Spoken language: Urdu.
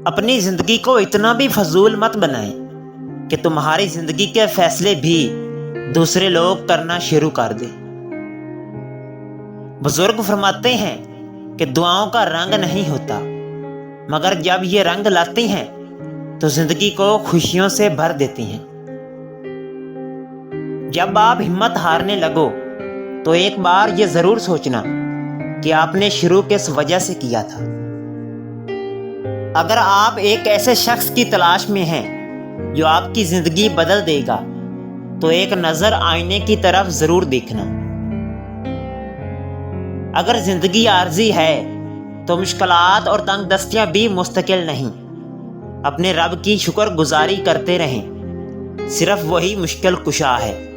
اپنی زندگی کو اتنا بھی فضول مت بنائیں کہ تمہاری زندگی کے فیصلے بھی دوسرے لوگ کرنا شروع کر دیں۔ بزرگ فرماتے ہیں کہ دعاؤں کا رنگ نہیں ہوتا، مگر جب یہ رنگ لاتی ہیں تو زندگی کو خوشیوں سے بھر دیتی ہیں۔ جب آپ ہمت ہارنے لگو تو ایک بار یہ ضرور سوچنا کہ آپ نے شروع کس وجہ سے کیا تھا۔ اگر آپ ایک ایسے شخص کی تلاش میں ہیں جو آپ کی زندگی بدل دے گا تو ایک نظر آئینے کی طرف ضرور دیکھنا۔ اگر زندگی عارضی ہے تو مشکلات اور تنگ دستیاں بھی مستقل نہیں۔ اپنے رب کی شکر گزاری کرتے رہیں، صرف وہی مشکل کشا ہے۔